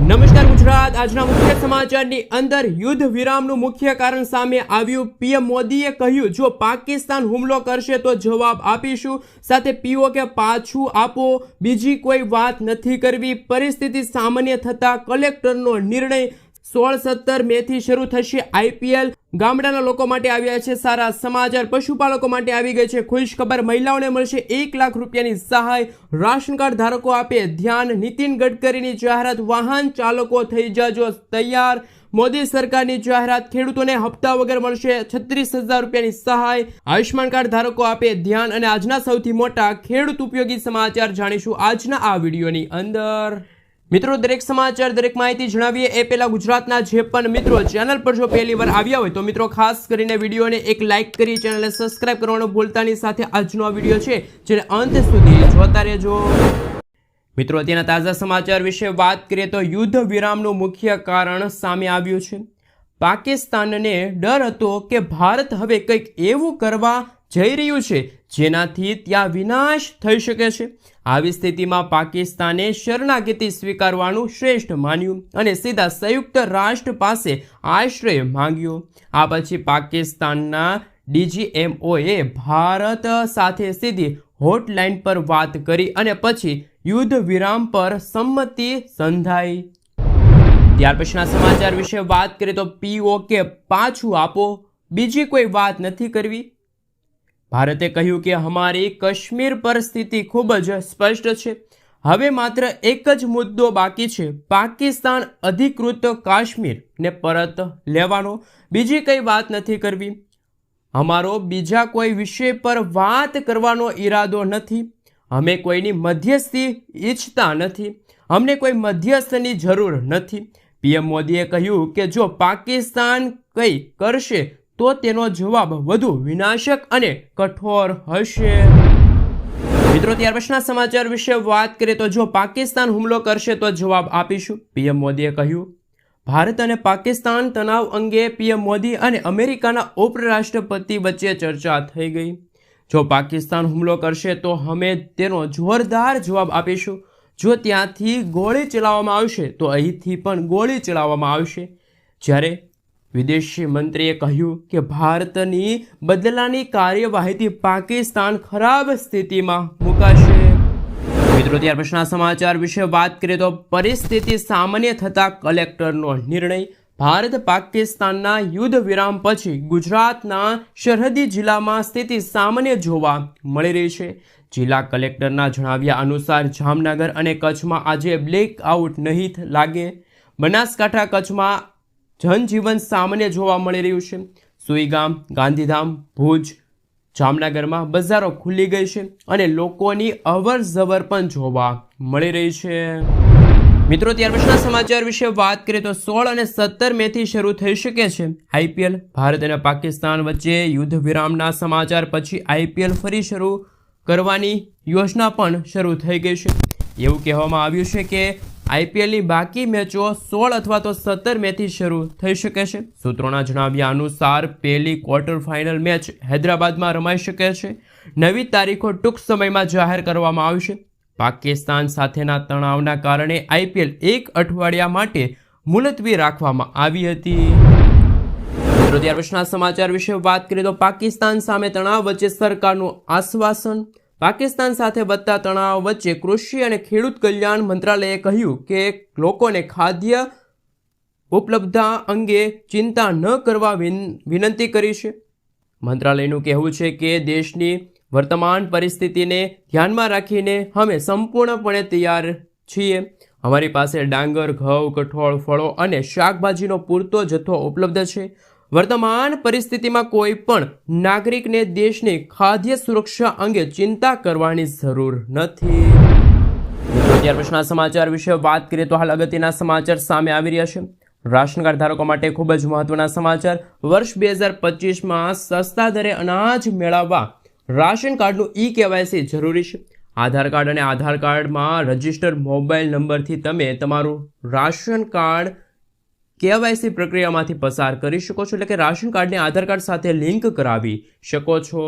નમસ્કાર ગુજરાત, આજના મુખ્ય સમાચારની અંદર યુદ્ધ વિરામનું મુખ્ય કારણ સામે આવ્યું। પીએમ મોદીએ કહ્યું, જો પાકિસ્તાન હુમલો કરશે તો જવાબ આપીશું। સાથે પીઓકે પાછું આપો, બીજી કોઈ વાત નથી કરવી। પરિસ્થિતિ સામાન્ય થતા કલેક્ટરનો નિર્ણય। 16-17 મે થી શરૂ થશે આઈપીએલ। ગામડાના લોકો માટે આવ્યા છે સારા સમાચાર। પશુપાલકો માટે આવી ગઈ છે ખુશ ખબર। મહિલાઓને મળશે 1 લાખ રૂપિયાની સહાય। રાશન કાર્ડ ધારકો આપે ધ્યાન। નીતિન ગડકરીની જાહેરાત, વાહન ચાલકો થઈ જાજો તૈયાર। મોદી સરકારની જાહેરાત, ખેડૂતોને હપ્તા વગર મળશે 36,000 રૂપિયાની સહાય। આયુષ્માન કાર્ડ ધારકો આપે ધ્યાન। અને આજના સૌથી મોટા ખેડૂત ઉપયોગી સમાચાર જાણીશું આજના આ વિડીયોની અંદર। મિત્રો, દરેક સમાચાર, દરેક માહિતી જણાવીએ એ પહેલા ગુજરાતના જે પણ મિત્રો ચેનલ પર જો પહેલી વાર આવ્યા હોય તો મિત્રો ખાસ કરીને વિડીયોને એક લાઇક કરી ચેનલને સબસ્ક્રાઇબ કરવાનું ભૂલતા નહીં। સાથે આજનો આ વિડીયો છે જેને અંત સુધી જોતા રહેજો। મિત્રો, અત્યારના તાજા સમાચાર વિશે વાત કરીએ તો યુદ્ધ વિરામનું મુખ્ય કારણ સામે આવ્યું છે। પાકિસ્તાનને ડર હતો કે ભારત હવે કંઈક એવું કરવા જઈ રહ્યું છે જેનાથી ત્યાં વિનાશ થઈ શકે છે। આવી સ્થિતિમાં પાકિસ્તાને શરણાગતિ સ્વીકારવાનું શ્રેષ્ઠ માન્યું અને સીધા સંયુક્ત રાષ્ટ્ર પાસે આશ્રય માંગ્યો। આ પછી પાકિસ્તાનના ડીજીએમઓએ ભારત સાથે સીધી હોટલાઇન પર વાત કરી અને પછી યુદ્ધ વિરામ પર સંમતિ સંધાઈ। ત્યાર પછીના સમાચાર વિશે વાત કરીએ તો પીઓકે પાછું આપો, બીજી કોઈ વાત નથી કરવી। ભારતે કહ્યું કે અમારી કાશ્મીર પર સ્થિતિ ખૂબ જ સ્પષ્ટ છે। હવે માત્ર એક જ મુદ્દો બાકી છે, પાકિસ્તાન અધિકૃત કાશ્મીરને પરત લેવાનો। બીજી કઈ વાત નથી કરવી। અમારો બીજા કોઈ વિષય પર વાત કરવાનો ઈરાદો નથી। અમે કોઈની મધ્યસ્થી ઈચ્છતા નથી। અમને કોઈ મધ્યસ્થની જરૂર નથી। પીએમ મોદીએ કહ્યું કે જો પાકિસ્તાન કંઈ કરશે તો તેનો જવાબ વધુ વિનાશક અને કઠોર હશે। મિત્રો, ત્યાર પછીના સમાચાર વિશે વાત કરીએ તો જો પાકિસ્તાન હુમલો કરશે તો જવાબ આપીશું, પીએમ મોદીએ કહ્યું। ભારત અને પાકિસ્તાન તણાવ અંગે પીએમ મોદી અને અમેરિકાના ઉપરાષ્ટ્રપતિ વચ્ચે ચર્ચા થઈ ગઈ। જો પાકિસ્તાન હુમલો કરશે તો અમે તેનો જોરદાર જવાબ આપીશું। જો ત્યાંથી ગોળી ચલાવવામાં આવશે તો અહીંથી પણ ગોળી ચલાવવામાં આવશે। જ્યારે વિદેશી મંત્રીએ કહ્યું કે ભારતની બદલાની કાર્યવાહીથી પાકિસ્તાન ખરાબ સ્થિતિમાં મુકાશે। મિત્રો, ત્યાર પછીના સમાચાર વિશે વાત કરીએ તો પરિસ્થિતિ સામાન્ય થતા કલેક્ટરનો નિર્ણય। ભારત પાકિસ્તાનના યુદ્ધ વિરામ પછી ગુજરાતના સરહદી જિલ્લામાં સ્થિતિ સામાન્ય જોવા મળી રહી છે। જિલ્લા કલેક્ટરના જણાવ્યા અનુસાર જામનગર અને કચ્છમાં આજે બ્લેકઆઉટ નહીં લાગે। બનાસકાંઠા, કચ્છમાં જનજીવન સામાન્ય જોવા મળી રહ્યું છે। સુઈગામ, ગાંધીધામ, ભુજ, જામનગરમાં બજારો ખુલી ગઈ છે અને લોકોની અવર જવર પણ જોવા મળી રહી છે। મિત્રો, ત્યાર પછીના સમાચાર વિશે વાત કરીએ તો 16 અને 17 મે થી શરૂ થઈ શકે છે આઈપીએલ। ભારત અને પાકિસ્તાન વચ્ચે યુદ્ધ વિરામના સમાચાર પછી આઈપીએલ ફરી શરૂ કરવાની યોજના પણ શરૂ થઈ ગઈ છે। એવું કહેવામાં આવ્યું છે કે આઈપીએલની બાકી મેચો 16 અથવા તો 17 મે થી શરૂ થઈ શકે છે। સૂત્રોના જણાવ્યા અનુસાર પહેલી ક્વાર્ટર ફાઇનલ મેચ હૈદરાબાદમાં રમાઈ શકે છે। નવી તારીખો ટૂંક સમયમાં જાહેર કરવામાં આવશે। પાકિસ્તાન સાથેના તણાવના કારણે આઈપીએલ 1 અઠવાડિયા માટે મુલતવી રાખવામાં આવી હતી। મિત્રો, ત્યાર પછીના સમાચાર વિશે વાત કરીએ તો પાકિસ્તાન સામે તણાવ વચ્ચે સરકારનું આશ્વાસન। પાકિસ્તાન સાથે વધતા તણાવ વચ્ચે કૃષિ અને ખેડૂત કલ્યાણ મંત્રાલયે કહ્યું કે લોકોને ખાદ્ય ઉપલબ્ધતા અંગે ચિંતા ન કરવા વિનંતી કરી છે। મંત્રાલયનું કહેવું છે કે દેશની વર્તમાન પરિસ્થિતિને ધ્યાનમાં રાખીને અમે સંપૂર્ણપણે તૈયાર છીએ। અમારી પાસે ડાંગર, ઘઉં, કઠોળ, ફળો અને શાકભાજીનો પૂરતો જથ્થો ઉપલબ્ધ છે। વર્તમાન પરિસ્થિતિમાં કોઈ પણ નાગરિકને દેશની ખાદ્ય સુરક્ષા અંગે ચિંતા કરવાની જરૂર નથી। ત્યાર પછીના સમાચાર વિશે વાત કરીએ તો હાલ અગત્યના સમાચાર સામે આવી રહ્યા છે। રાશન કાર્ડ ધારકો માટે ખૂબ જ મહત્વના સમાચાર। વર્ષ 2025માં સસ્તા દરે અનાજ મેળવવા રાશન કાર્ડનું ઈ-કેવાયસી જરૂરી છે। આધાર કાર્ડ અને આધાર કાર્ડમાં રજિસ્ટર્ડ મોબાઈલ નંબરથી તમે તમારું રાશન કાર્ડ કેવાયસી પ્રક્રિયામાંથી પસાર કરી શકો છો, એટલે કે રાશન કાર્ડને આધાર કાર્ડ સાથે લિંક કરાવી શકો છો।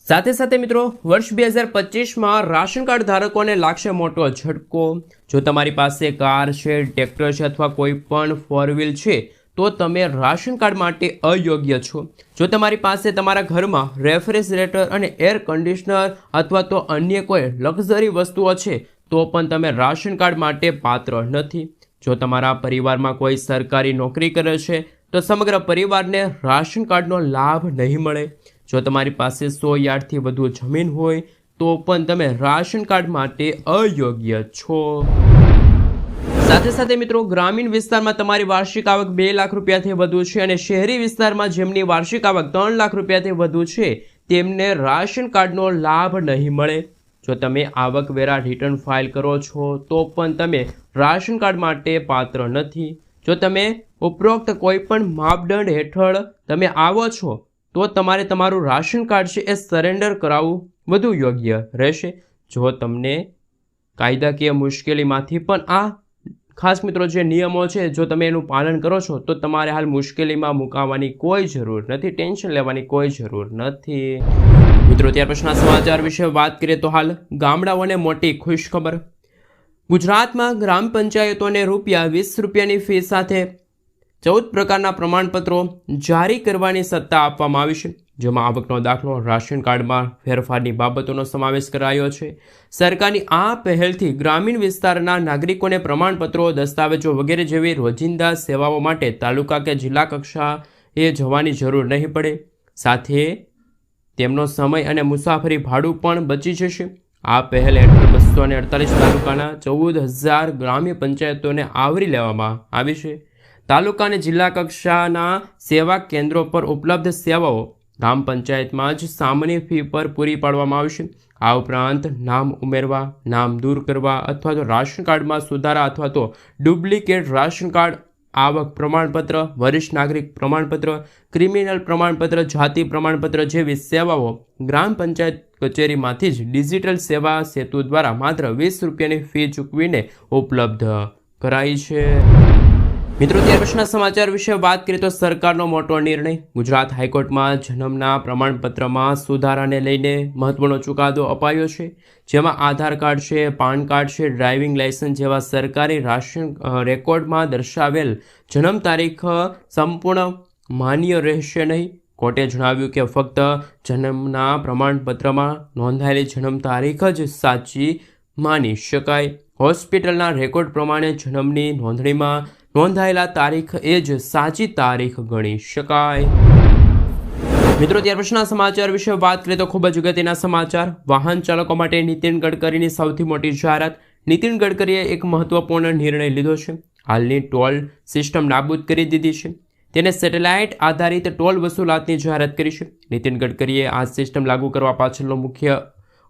સાથે સાથે મિત્રો વર્ષ 2025માં રાશન કાર્ડ ધારકોને લાગશે મોટો ઝટકો. જો તમારી પાસે કાર છે, ટ્રેક્ટર છે અથવા કોઈ પણ 4 વ્હીલ છે તો તમે રાશન કાર્ડ માટે અયોગ્ય છો. જો તમારી પાસે તમારા ઘરમાં રેફ્રિજરેટર અને એર કન્ડિશનર અથવા તો અન્ય કોઈ લક્ઝરી વસ્તુઓ છે તો પણ તમે રાશન કાર્ડ માટે પાત્ર નથી. જો તમારા પરિવારમાં કોઈ સરકારી નોકરી કરે છે તો સમગ્ર પરિવારને રાશન કાર્ડનો લાભ નહીં મળે. જો તમારી પાસે 100 યાર્ડથી વધુ જમીન હોય તો પણ તમે રાશન કાર્ડ માટે અયોગ્ય છો. સાથે સાથે મિત્રો ગ્રામીણ વિસ્તારમાં તમારી વાર્ષિક આવક 2 લાખ રૂપિયાથી વધુ છે અને શહેરી વિસ્તારમાં જેમની વાર્ષિક આવક 3 લાખ રૂપિયાથી વધુ છે તેમને રાશન કાર્ડનો લાભ નહીં મળે. જો તમે આવકવેરા રિટર્ન ફાઇલ કરો છો તો પણ તમે રાશન કાર્ડ માટે પાત્ર નથી. જો તમે ઉપરોક્ત કોઈ પણ માપદંડ હેઠળ તમે આવો છો તો તમારે તમારું રાશન કાર્ડ છે એ સરેન્ડર કરાવવું વધુ યોગ્ય રહેશે. જો તમને કાયદાકીય મુશ્કેલીમાંથી પણ આ ખાસ મિત્રો જે નિયમો છે જો તમે એનું પાલન કરો છો તો તમારે હાલ મુશ્કેલીમાં મુકાવાની કોઈ જરૂર નથી, ટેન્શન લેવાની કોઈ જરૂર નથી. મિત્રો ત્યાર પછીના સમાચાર વિશે વાત કરીએ તો હાલ ગામડાઓને મોટી ખુશખબર. ગુજરાતમાં ગ્રામ પંચાયતોને ₹20 ફી સાથે 14 પ્રકારના પ્રમાણપત્રો જારી કરવાની સત્તા આપવામાં આવી છે, જેમાં આવકનો દાખલો, રાશન કાર્ડમાં ફેરફારની બાબતોનો સમાવેશ કરાયો છે. સરકારની આ પહેલથી ગ્રામીણ વિસ્તારના નાગરિકોને પ્રમાણપત્રો, દસ્તાવેજો વગેરે જેવી રોજિંદા સેવાઓ માટે તાલુકા કે જિલ્લા કક્ષાએ જવાની જરૂર નહીં પડે. સાથે તેમનો સમય અને મુસાફરી ભાડું પણ બચી જશે. આ પહેલ હેઠળ 248 તાલુકાના 14,000 ગ્રામ્ય પંચાયતોને આવરી લેવામાં આવી છે. તાલુકા અને જિલ્લા કક્ષાના સેવા કેન્દ્રો પર ઉપલબ્ધ સેવાઓ ગ્રામ પંચાયતમાં જ સામાન્ય ફી પર પૂરી પાડવામાં આવશે. આ ઉપરાંત નામ ઉમેરવા, નામ દૂર કરવા અથવા તો રાશન કાર્ડમાં સુધારા અથવા તો ડુપ્લિકેટ રાશન કાર્ડ, આવક પ્રમાણપત્ર, વરિષ્ઠ નાગરિક પ્રમાણપત્ર, ક્રિમિનલ પ્રમાણપત્ર, જાતિ પ્રમાણપત્ર જેવી સેવાઓ ગ્રામ પંચાયત કચેરીમાંથી જ ડિજિટલ સેવા સેતુ દ્વારા માત્ર ₹20ની ફી ચૂકવીને ઉપલબ્ધ કરાઈ છે. મિત્રો ત્યાર પછીના સમાચાર વિશે વાત કરીએ તો સરકારનો મોટો નિર્ણય. ગુજરાત હાઈકોર્ટમાં જન્મના પ્રમાણપત્રમાં સુધારાને લઈને મહત્વનો ચુકાદો અપાયો છે, જેમાં આધાર કાર્ડ છે, પાન કાર્ડ છે, ડ્રાઇવિંગ લાયસન્સ જેવા સરકારી રાશન રેકોર્ડમાં દર્શાવેલ જન્મ તારીખ સંપૂર્ણ માન્ય રહેશે નહીં. કોર્ટે જણાવ્યું કે ફક્ત જન્મના પ્રમાણપત્રમાં નોંધાયેલી જન્મ તારીખ જ સાચી માની શકાય. હોસ્પિટલના રેકોર્ડ પ્રમાણે જન્મની નોંધણીમાં નોંધાયેલા તારીખ એ જ સાચી તારીખ ગણી શકાય. મિત્રો ત્યાર પછીના સમાચાર વિશે વાત કરીએ તો ખૂબ જ અગત્યના સમાચાર. વાહન ચાલકો માટે નીતિન ગડકરીની સૌથી મોટી જાહેરાત. નીતિન ગડકરીએ એક મહત્વપૂર્ણ નિર્ણય લીધો છે. હાલની ટોલ સિસ્ટમ નાબૂદ કરી દીધી છે. તેને સેટેલાઇટ આધારિત ટોલ વસૂલાતની જાહેરાત કરી છે. નીતિન ગડકરીએ આ સિસ્ટમ લાગુ કરવા પાછળનો મુખ્ય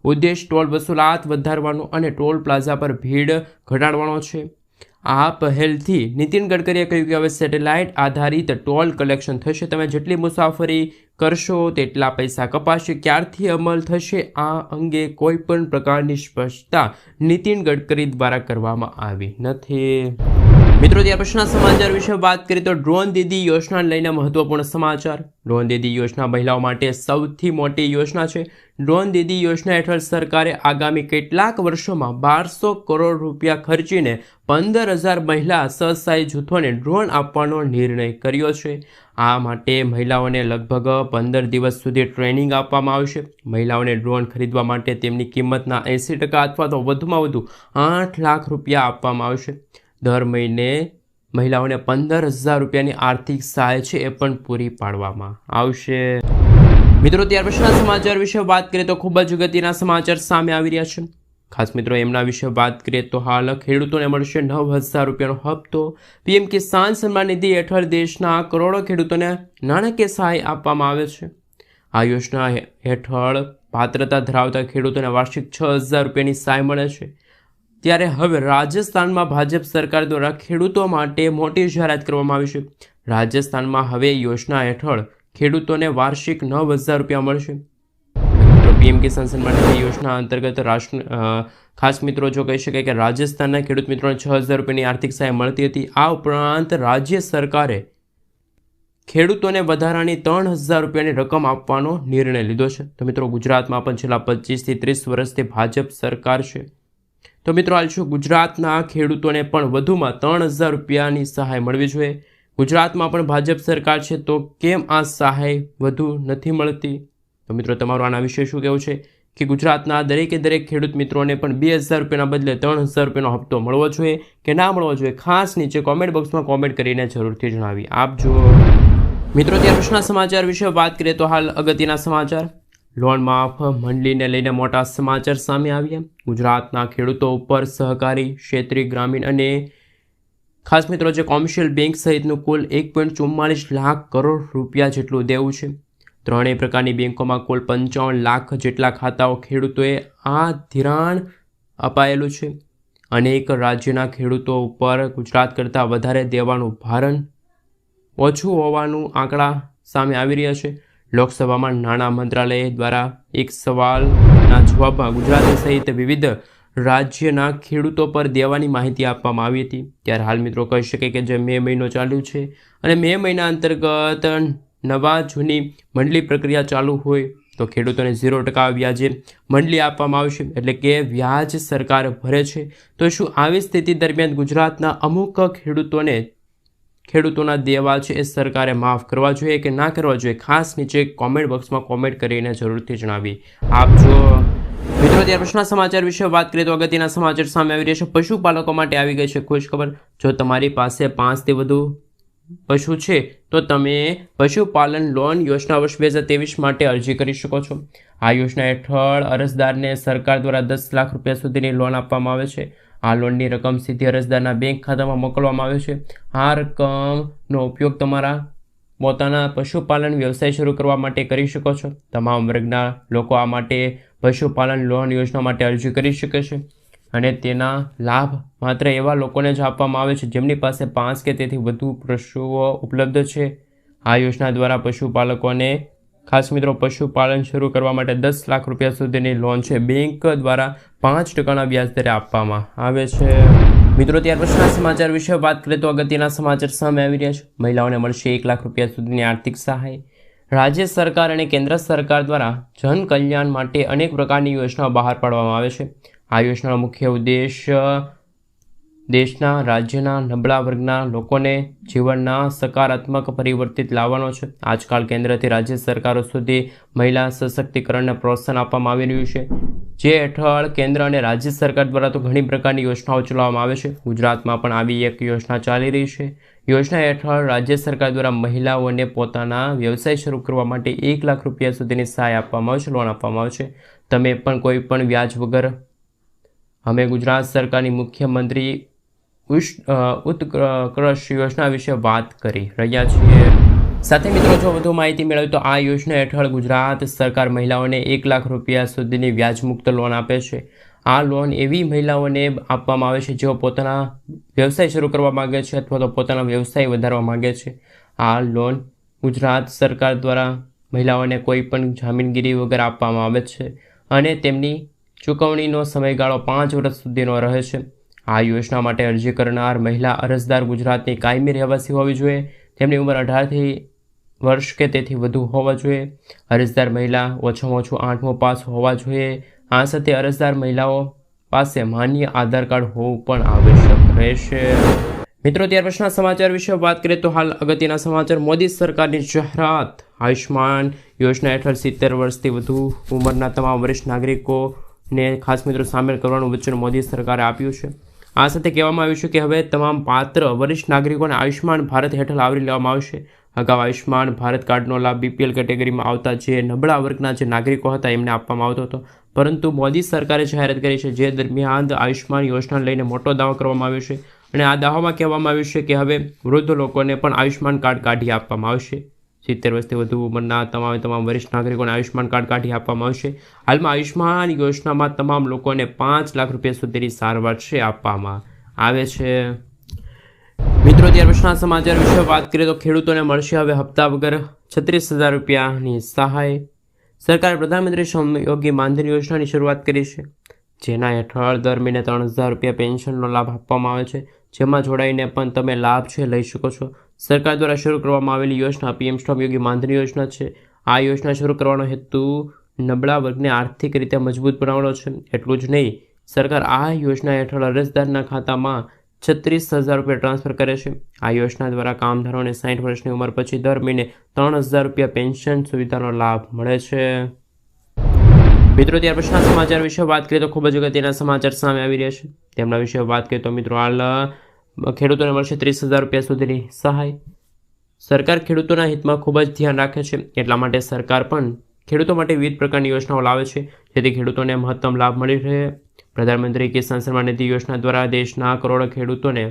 ઉદ્દેશ ટોલ વસૂલાત વધારવાનો અને ટોલ પ્લાઝા પર ભીડ ઘટાડવાનો છે. આ પહેલથી નીતિન ગડકરીએ કહ્યું કે હવે સેટેલાઇટ આધારિત ટોલ કલેક્શન થશે. તમે જેટલી મુસાફરી કરશો તેટલા પૈસા કપાશે. ક્યારથી અમલ થશે આ અંગે કોઈ પણ પ્રકારની સ્પષ્ટતા નીતિન ગડકરી દ્વારા કરવામાં આવી નથી. મિત્રો ત્યાર પછીના સમાચાર વિશે વાત કરીએ તો ડ્રોન દીદી યોજનાને લઈને મહત્વપૂર્ણ સમાચાર. ડ્રોન દીદી યોજના મહિલાઓ માટે સૌથી મોટી યોજના છે. ડ્રોન દીદી યોજના હેઠળ સરકારે આગામી કેટલાક વર્ષોમાં 1200 કરોડ રૂપિયા ખર્ચીને 15,000 મહિલા સ્વસહાય જૂથોને ડ્રોન આપવાનો નિર્ણય કર્યો છે. આ માટે મહિલાઓને લગભગ 15 દિવસ સુધી ટ્રેનિંગ આપવામાં આવશે. મહિલાઓને ડ્રોન ખરીદવા માટે તેમની કિંમતના 80% અથવા તો વધુમાં વધુ 8 લાખ રૂપિયા આપવામાં આવશે. દર મહિને મહિલાઓને 15,000 રૂપિયાની આર્થિક સહાય છે એ પણ પૂરી પાડવામાં આવશે. મિત્રો ત્યાર પછીના સમાચાર વિશે વાત કરીએ તો ખૂબ જ અગત્યના સમાચાર સામે આવી રહ્યા છે. ખાસ મિત્રો એમના વિશે વાત કરીએ તો હાલ ખેડૂતોને મળશે 9,000 રૂપિયાનો હપ્તો. પીએમ કિસાન સન્માન નિધિ હેઠળ દેશના કરોડો ખેડૂતોને નાણાકીય સહાય આપવામાં આવે છે. આ યોજના હેઠળ પાત્રતા ધરાવતા ખેડૂતોને વાર્ષિક 6,000 રૂપિયાની સહાય મળે છે. ત્યારે હવે રાજસ્થાનમાં ભાજપ સરકાર દ્વારા ખેડૂતો માટે મોટી જાહેરાત કરવામાં આવી છે. રાજસ્થાનમાં હવે યોજના હેઠળ ખેડૂતોને વાર્ષિક 9,000 રૂપિયા મળશે. પીએમ કિસાન સન્માન નિધિ યોજના અંતર્ગત ખાસ મિત્રો જો કહી શકાય કે રાજસ્થાનના ખેડૂત મિત્રોને 6,000 રૂપિયાની આર્થિક સહાય મળતી હતી. આ ઉપરાંત રાજ્ય સરકારે ખેડૂતોને વધારાની 3,000 રૂપિયાની રકમ આપવાનો નિર્ણય લીધો છે. તો મિત્રો ગુજરાતમાં પણ છેલ્લા 25 થી 30 વર્ષથી ભાજપ સરકાર છે. તો મિત્રો હાલ શું ગુજરાતના ખેડૂતોને પણ વધુમાં 3,000 રૂપિયાની સહાય મળવી જોઈએ. ગુજરાતમાં પણ ભાજપ સરકાર છે તો કેમ આ સહાય વધુ નથી મળતી? તો મિત્રો તમારું આના વિશે શું કહેવું છે કે ગુજરાતના દરેકે દરેક ખેડૂત મિત્રોને પણ 2,000 રૂપિયાના બદલે 3,000 રૂપિયાનો હપ્તો મળવો જોઈએ કે ના મળવો જોઈએ? ખાસ નીચે કોમેન્ટ બોક્સમાં કોમેન્ટ કરીને જરૂરથી જણાવી આપજો. મિત્રો ત્યાર પછીના સમાચાર વિશે વાત કરીએ તો હાલ અગત્યના સમાચાર. લોન માફ મંડળીને લઈને મોટા સમાચાર સામે આવ્યા. ગુજરાતના ખેડૂતો ઉપર સહકારી, ક્ષેત્રીય, ગ્રામીણ અને ખાસ મિત્રો જે કોમર્શિયલ બેંક સહિતનું કુલ 1.44 લાખ કરોડ રૂપિયા જેટલું દેવું છે. ત્રણેય પ્રકારની બેંકોમાં કુલ 55 લાખ જેટલા ખાતાઓ ખેડૂતોએ આ ધિરાણ અપાયેલું છે. અનેક રાજ્યના ખેડૂતો ઉપર ગુજરાત કરતાં વધારે દેવાનું ભારણ ઓછું હોવાનું આંકડા સામે આવી રહ્યા છે. લોકસભામાં નાણાં મંત્રાલય દ્વારા એક સવાલના જવાબમાં ગુજરાત સહિત વિવિધ રાજ્યના ખેડૂતો પર દેવાની માહિતી આપવામાં આવી હતી. ત્યારે હાલ મિત્રો કહી શકાય કે જે મે મહિનો ચાલ્યું છે અને મે મહિના અંતર્ગત નવા જૂની મંડળી પ્રક્રિયા ચાલુ હોય તો ખેડૂતોને 0% વ્યાજે મંડળી આપવામાં આવશે, એટલે કે વ્યાજ સરકાર ભરે છે. તો શું આવી સ્થિતિ દરમિયાન ગુજરાતના અમુક ખેડૂતોના દેવા છે એ સરકારે માફ કરવા જોઈએ કે ના કરવા જોઈએ? ખાસ નીચે કોમેન્ટ બોક્સમાં કોમેન્ટ કરીને જરૂરથી જણાવી આપજો. મિત્રો ત્યાર પછીના સમાચાર વિશે વાત કરીએ તો અગત્યના સમાચાર સામે આવી રહ્યા છે. પશુપાલકો માટે આવી ગઈ છે ખુશ ખબર. જો તમારી પાસે 5 થી વધુ પશુ છે તો તમે પશુપાલન લોન યોજના વર્ષ 2023 માટે અરજી કરી શકો છો. આ યોજના હેઠળ અરજદારને સરકાર દ્વારા 10 લાખ રૂપિયા સુધીની લોન આપવામાં આવે છે. આ લોનની રકમ સીધી અરજદારના બેંક ખાતામાં મોકલવામાં આવે છે. આ રકમનો ઉપયોગ તમારા પોતાના પશુપાલન વ્યવસાય શરૂ કરવા માટે કરી શકો છો. તમામ વર્ગના લોકો આ માટે પશુપાલન લોન યોજના માટે અરજી કરી શકે છે અને તેના લાભ માત્ર એવા લોકોને જ આપવામાં આવે છે જેમની પાસે 5 કે તેથી વધુ પશુઓ ઉપલબ્ધ છે. આ યોજના દ્વારા પશુપાલકોને ખાસ મિત્રો પશુપાલન શરૂ કરવા માટે 10 લાખ રૂપિયા સુધીની લોન છે બેંક દ્વારા 5% વ્યાજ દરે આપવામાં આવે છે. મિત્રો ત્યાર પછીના સમાચાર વિશે વાત કરીએ તો અગત્યના સમાચાર સામે આવી રહ્યા છે. મહિલાઓને મળશે 1 લાખ રૂપિયા સુધીની આર્થિક સહાય. રાજ્ય સરકાર અને કેન્દ્ર સરકાર દ્વારા જન કલ્યાણ માટે અનેક પ્રકારની યોજનાઓ બહાર પાડવામાં આવે છે. આ યોજનાનો મુખ્ય ઉદ્દેશ દેશના રાજ્યના નબળા વર્ગના લોકોને જીવનના સકારાત્મક પરિવર્તિત લાવવાનો છે. આજકાલ કેન્દ્રથી રાજ્ય સરકારો સુધી મહિલા સશક્તિકરણને પ્રોત્સાહન આપવામાં આવી રહ્યું છે, જે હેઠળ કેન્દ્ર અને રાજ્ય સરકાર દ્વારા તો ઘણી પ્રકારની યોજનાઓ ચલાવવામાં આવે છે. ગુજરાતમાં પણ આવી એક યોજના ચાલી રહી છે. યોજના હેઠળ રાજ્ય સરકાર દ્વારા મહિલાઓને પોતાના વ્યવસાય શરૂ કરવા માટે 1 લાખ રૂપિયા સુધીની સહાય આપવામાં આવે છે, લોન આપવામાં આવે છે. તમે પણ કોઈ પણ વ્યાજ વગર અમે ગુજરાત સરકારની મુખ્યમંત્રી ઉત્કર્ષ યોજના વિશે વાત કરી રહ્યા છીએ. સાથે મિત્રો જો વધુ માહિતી મેળવી તો આ યોજના હેઠળ ગુજરાત સરકાર મહિલાઓને 1 લાખ રૂપિયા સુધીની વ્યાજમુક્ત લોન આપે છે. આ લોન એવી મહિલાઓને આપવામાં આવે છે જેઓ પોતાના વ્યવસાય શરૂ કરવા માગે છે અથવા તો પોતાના વ્યવસાય વધારવા માગે છે. આ લોન ગુજરાત સરકાર દ્વારા મહિલાઓને કોઈ પણ જામીનગીરી વગર આપવામાં આવે છે અને તેમની ચૂકવણીનો સમયગાળો 5 વર્ષ સુધીનો રહે છે. આ યોજના માટે અરજી કરનાર મહિલા અરજદાર ગુજરાતની કાયમી રહેવાસી હોવી જોઈએ. તેમની ઉંમર 18 વર્ષ કે તેથી વધુ હોવા જોઈએ. અરજદાર મહિલા ઓછામાં ઓછું 8મું પાસ હોવા જોઈએ. આ સાથે અરજદાર મહિલાઓ પાસે માન્ય આધાર કાર્ડ હોવું પણ આવશ્યક રહેશે. મિત્રો ત્યાર પછીના સમાચાર વિશે વાત કરીએ તો હાલ અગત્યના સમાચાર. મોદી સરકારની જાહેરાત. આયુષ્માન યોજના હેઠળ 70 વર્ષથી વધુ ઉંમરના તમામ વરિષ્ઠ નાગરિકોને ખાસ મિત્રો સામેલ કરવાનું વચન મોદી સરકારે આપ્યું છે. આ સાથે કહેવામાં આવ્યું છે કે હવે તમામ પાત્ર વરિષ્ઠ નાગરિકોને આયુષ્માન ભારત હેઠળ આવરી લેવામાં આવશે. અગાઉ આયુષ્માન ભારત કાર્ડનો લાભ BPL કેટેગરીમાં આવતા જે નબળા વર્ગના જે નાગરિકો હતા એમને આપવામાં આવતો હતો, પરંતુ મોદી સરકારે જાહેરાત કરી છે જે દરમિયાન આયુષ્માન યોજનાને લઈને મોટો દાવો કરવામાં આવ્યો છે અને આ દાવામાં કહેવામાં આવ્યું છે કે હવે વૃદ્ધ લોકોને પણ આયુષ્માન કાર્ડ કાઢી આપવામાં આવશે. 70 વર્ષથી વધુ ઉંમરના તમામ વરિષ્ઠ નાગરિકોને આયુષ્માન કાર્ડ કાઢી આપવામાં આવશે. હાલમાં આયુષ્માન યોજનામાં તમામ લોકોને 5 લાખ રૂપિયા સુધીની સારવાર છે આપવામાં આવે છે. મિત્રો ત્યાર પછીના સમાચાર વિશે વાત કરીએ તો ખેડૂતોને મળશે હવે હપ્તા વગર 36,000 રૂપિયાની સહાય. સરકારે પ્રધાનમંત્રી શ્રમયોગી માનધન યોજનાની શરૂઆત કરી છે, જેના હેઠળ દર મહિને 3,000 રૂપિયા પેન્શનનો લાભ આપવામાં આવે છે, જેમાં જોડાઈને પણ તમે લાભ છે લઈ શકો છો. સરકાર દ્વારા શરૂ કરવામાં આવેલી યોજના પીએમ શ્રમયોગી માનધન યોજના છે. આ યોજના શરૂ કરવાનો હેતુ નબળા વર્ગને આર્થિક રીતે મજબૂત બનાવવાનો છે. એટલું જ નહીં, સરકાર આ યોજના હેઠળ અરજદારના ખાતામાં 36,000 રૂપિયા ટ્રાન્સફર કરે છે. આ યોજના દ્વારા કામદારોને 60 વર્ષની ઉંમર પછી દર મહિને 3,000 રૂપિયા પેન્શન સુવિધાનો લાભ મળે છે. મિત્રો, ત્યાર પછીના સમાચાર વિશે વાત કરીએ તો ખૂબ જ અગત્યના સમાચાર સામે આવી રહ્યા છે. તેમના વિશે વાત કરીએ તો મિત્રો, હાલ ખેડૂતોને મળશે 30,000 રૂપિયા સુધીની સહાય. સરકાર ખેડૂતોના હિતમાં ખૂબ જ ધ્યાન રાખે છે. એટલા માટે સરકાર પણ ખેડૂતો માટે વિવિધ પ્રકારની યોજનાઓ લાવે છે, જેથી ખેડૂતોને મહત્તમ લાભ મળી રહે. પ્રધાનમંત્રી કિસાન સન્માન નિધિ યોજના દ્વારા દેશના કરોડો ખેડૂતોને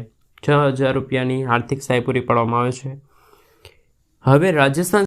6,000 રૂપિયાની આર્થિક સહાય પૂરી પાડવામાં આવે છે. હવે રાજસ્થાન